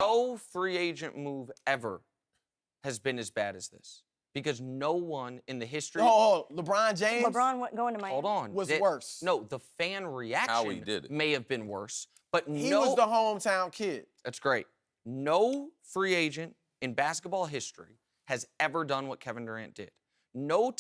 No free agent move ever has been as bad as this. Because no one in the history... Oh, LeBron James? LeBron going to Miami. Hold on. Was worse. No, the fan reaction may have been worse. But he was the hometown kid. That's great. No free agent in basketball history has ever done what Kevin Durant did. No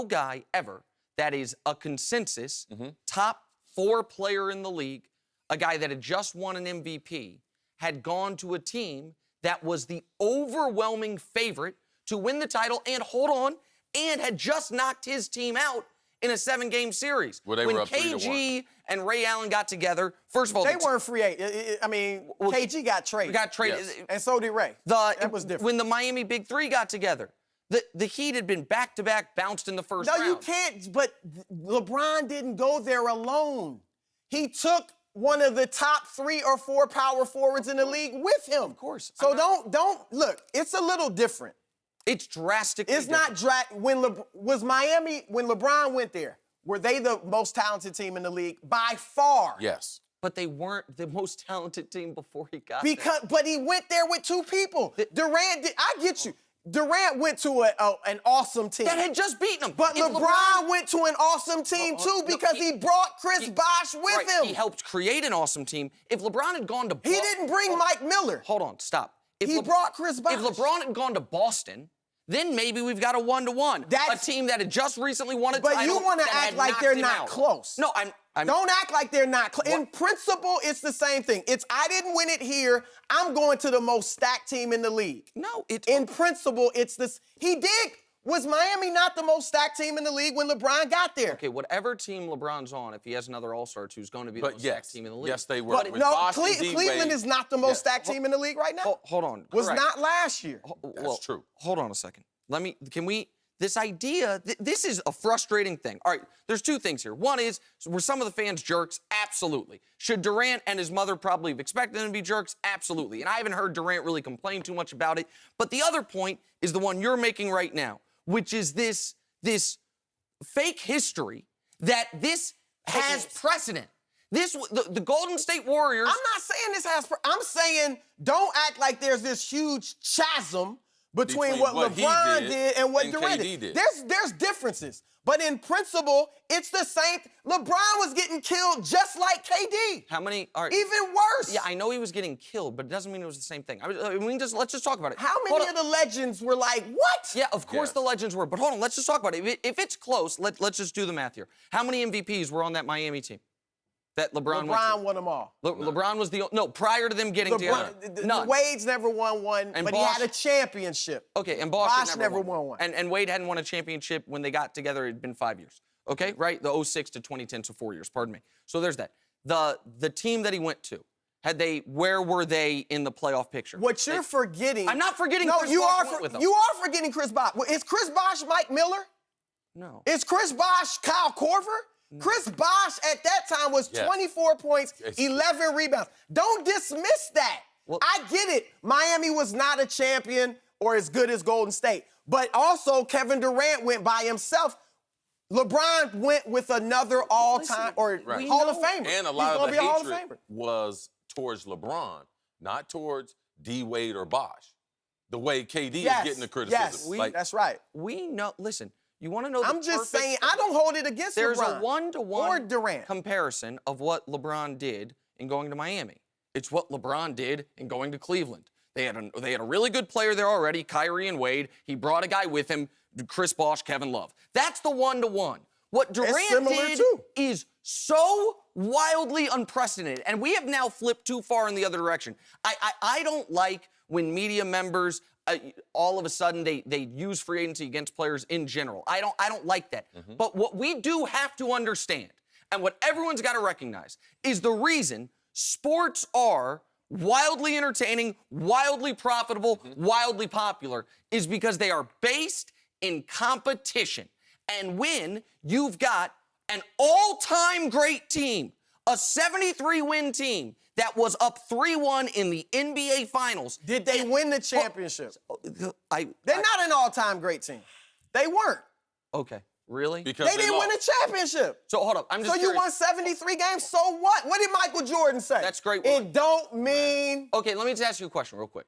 guy ever that is a consensus top 4 player in the league, a guy that had just won an MVP, had gone to a team that was the overwhelming favorite to win the title and, hold on, and had just knocked his team out in a 7-game series. Well, when were up KG and Ray Allen got together, first of all... They weren't free agents. I mean, KG got traded. Yes. And so did Ray. That was different. When the Miami Big Three got together, the Heat had been back-to-back bounced in the first round. No, you can't. But LeBron didn't go there alone. He took one of the top 3 or 4 power forwards in the league with him. Of course. So don't look. It's a little different. It's drastically different. It's not was Miami when LeBron went there? Were they the most talented team in the league by far? Yes. But they weren't the most talented team before he got there. But he went there with 2 people. Durant did. I get you. Durant went to an awesome team. That had just beaten him. But LeBron went to an awesome team, too, because he brought Chris Bosh with him. He helped create an awesome team. If LeBron had gone to Boston... He didn't bring Mike Miller. Hold on, stop. He brought Chris Bosh. If LeBron had gone to Boston, then maybe we've got a 1-to-1. A team that had just recently won a title. But you want to act like they're not close. No, Don't act like they're not close. In principle, it's the same thing. It's I didn't win it here. I'm going to the most stacked team in the league. No, in principle, it's this. He did. Was Miami not the most stacked team in the league when LeBron got there? Okay, whatever team LeBron's on, if he has another All-Star, who's going to be the most stacked team in the league. Yes, they were. But no, Cleveland is not the most stacked team in the league right now. Hold on. Was not last year. That's true. Hold on a second. This idea, this is a frustrating thing. All right, there's 2 things here. One is, were some of the fans jerks? Absolutely. Should Durant and his mother probably have expected them to be jerks? Absolutely. And I haven't heard Durant really complain too much about it. But the other point is the one you're making right now, which is this fake history that this has precedent. The Golden State Warriors... I'm not saying this has... I'm saying don't act like there's this huge chasm between what LeBron did and what Durant did. There's differences. But in principle, it's the same. LeBron was getting killed just like KD. How many are... Even worse. Yeah, I know he was getting killed, but it doesn't mean it was the same thing. Let's just talk about it. How many of the legends were like, what? Yeah, of course the legends were. But hold on, let's just talk about it. If it's close, let's just do the math here. How many MVPs were on that Miami team? That LeBron won them all. LeBron was prior to them getting together. None. Wade's never won one, but he had a championship. Okay, and Bosh never won one. And Wade hadn't won a championship when they got together. It had been 5 years. Okay, right? The 06 to 2010, so 4 years, pardon me. So there's that. The team that he went to, where were they in the playoff picture? What you're forgetting... I'm not forgetting Chris Bosh with them. You are forgetting Chris Bosh. Is Chris Bosh Mike Miller? No. Is Chris Bosh Kyle Korver? No. Chris Bosh at that time was 24 points, 11 rebounds. Don't dismiss that. Well, I get it. Miami was not a champion or as good as Golden State. But also, Kevin Durant went by himself. LeBron went with another all-time Hall of Famer. And a lot of the hatred was towards LeBron, not towards D-Wade or Bosh. The way KD is getting the criticism. Yes, that's right. We know, listen, you want to know I'm just saying, I don't hold it against LeBron. There's a 1-to-1 comparison of what LeBron did in going to Miami. It's what LeBron did in going to Cleveland. They had a really good player there already, Kyrie and Wade. He brought a guy with him, Chris Bosh, Kevin Love. That's the 1-to-1. What Durant did is so wildly unprecedented, and we have now flipped too far in the other direction. I don't like when media members all of a sudden they use free agency against players in general. I don't like that. But what we do have to understand, and what everyone's got to recognize, is the reason sports are wildly entertaining, wildly profitable, wildly popular, is because they are based in competition. And when you've got an all-time great team, a 73-win team that was up 3-1 in the NBA Finals. Did they win the championship? They're not an all-time great team. They weren't. Okay. Really? Because They didn't win a championship. So hold up, I'm just So curious. you won 73 games, so what? What did Michael Jordan say? That's great. It don't mean... Okay, let me just ask you a question real quick.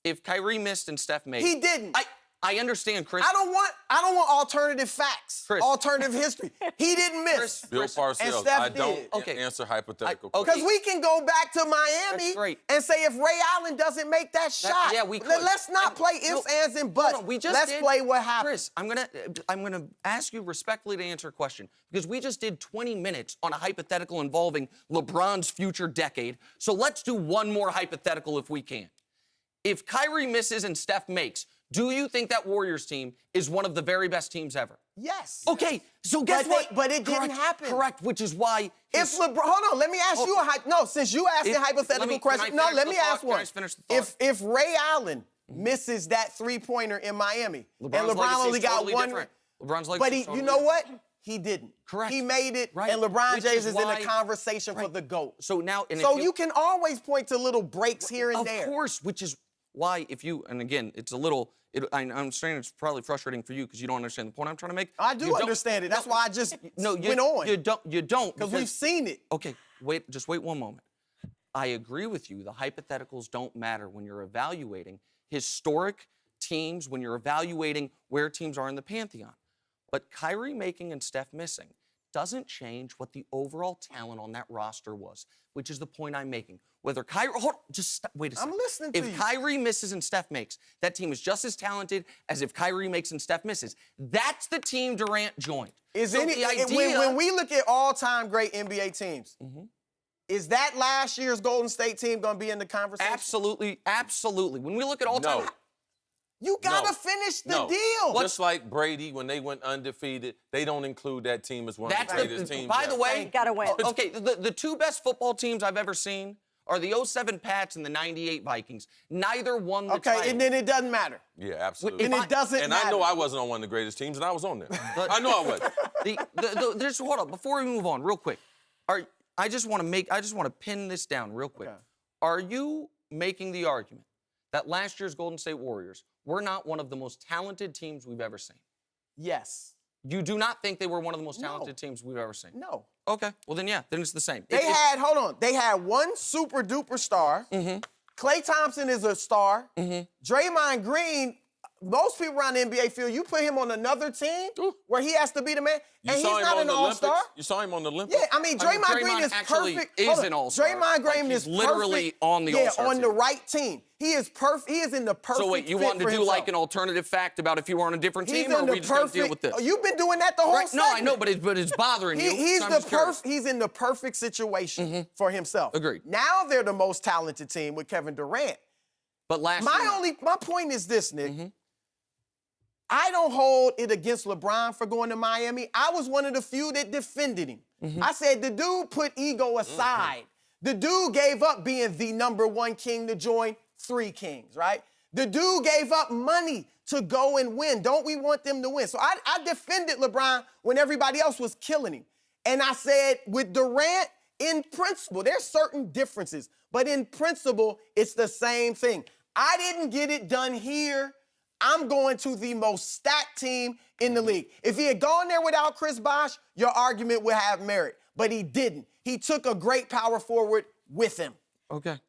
If Kyrie missed and Steph made... He didn't. I understand, Chris. I don't want alternative facts, Chris. alternative history. He didn't miss. Bill and Parcells, Steph I don't did. answer hypothetical Because questions. we can go back to Miami That's right. and say if Ray Allen doesn't make that shot, yeah, we could. let's not play ifs, ands, and buts. No, we just let's did. play what happened. Chris, I'm gonna ask you respectfully to answer a question because we just did 20 minutes on a hypothetical involving LeBron's future decade. So let's do one more hypothetical if we can. If Kyrie misses and Steph makes, do you think that Warriors team is one of the very best teams ever? Yes. Okay, so guess what? But it didn't happen. Correct, which is why... If LeBron, hold on, let me ask you a no. Since you asked a hypothetical question, no, let me ask one. If Ray Allen misses that three-pointer in Miami, and LeBron only got totally one, different. LeBron's legacy but is totally you know what? different. He didn't. Correct. He made it, Right. and LeBron Which James is is in why- the conversation for Right. the GOAT. So now, and So if you can always point to little breaks here and there. Of course, which is why if you, and again, it's a little, I'm saying it's probably frustrating for you because you don't understand the point I'm trying to make. I do understand it. That's why I just went on. You don't. Because we've seen it. Okay, just wait one moment. I agree with you. The hypotheticals don't matter when you're evaluating historic teams, when you're evaluating where teams are in the pantheon. But Kyrie making and Steph missing doesn't change what the overall talent on that roster was, which is the point I'm making. Whether Kyrie, wait a second. I'm listening to you. If Kyrie misses and Steph makes, that team is just as talented as if Kyrie makes and Steph misses. That's the team Durant joined. When we look at all-time great NBA teams, is that last year's Golden State team going to be in the conversation? Absolutely, absolutely. When we look at all-time... No. You got to finish the deal. Just like Brady, when they went undefeated, they don't include that team as one of the greatest teams. By the way, got to win. Okay, the two best football teams I've ever seen are the 07 Pats and the 98 Vikings. Neither won the title. Okay, and then it doesn't matter. Yeah, absolutely. And it doesn't and matter. I know I wasn't on one of the greatest teams, and I was on there. I know I was. Just hold up, before we move on, real quick. I just want to pin this down real quick. Okay. Are you making the argument that last year's Golden State Warriors were not one of the most talented teams we've ever seen? Yes. You do not think they were one of the most talented teams we've ever seen? No. Okay, well then yeah, then it's the same. They had one super duper star. Klay Thompson is a star. Draymond Green, most people around the NBA feel you put him on another team where he has to be the man, and he's not an all-star. You saw him on the Olympics? Yeah, I mean, Draymond Green is actually perfect. is an all-star. Draymond Green is literally perfect. on the all-star on team. the right team. He is perfect. He is in the perfect. So wait, you fit wanted to for do himself. like an alternative fact about if you were on a different He's team, or in are the we just going to deal with this? You've been doing that the whole No, I know, segment. but it's bothering you. He's so I'm just curious. He's in the perfect situation for himself. Agreed. Now they're the most talented team with Kevin Durant. But last year, My point is this, Nick. I don't hold it against LeBron for going to Miami. I was one of the few that defended him. I said the dude put ego aside. The dude gave up being the #1 king to join 3 kings, right? The dude gave up money to go and win. Don't we want them to win? So I defended LeBron when everybody else was killing him. And I said with Durant, in principle, there's certain differences, but in principle, it's the same thing. I didn't get it done here. I'm going to the most stacked team in the league. If he had gone there without Chris Bosh, your argument would have merit. But he didn't. He took a great power forward with him. okay.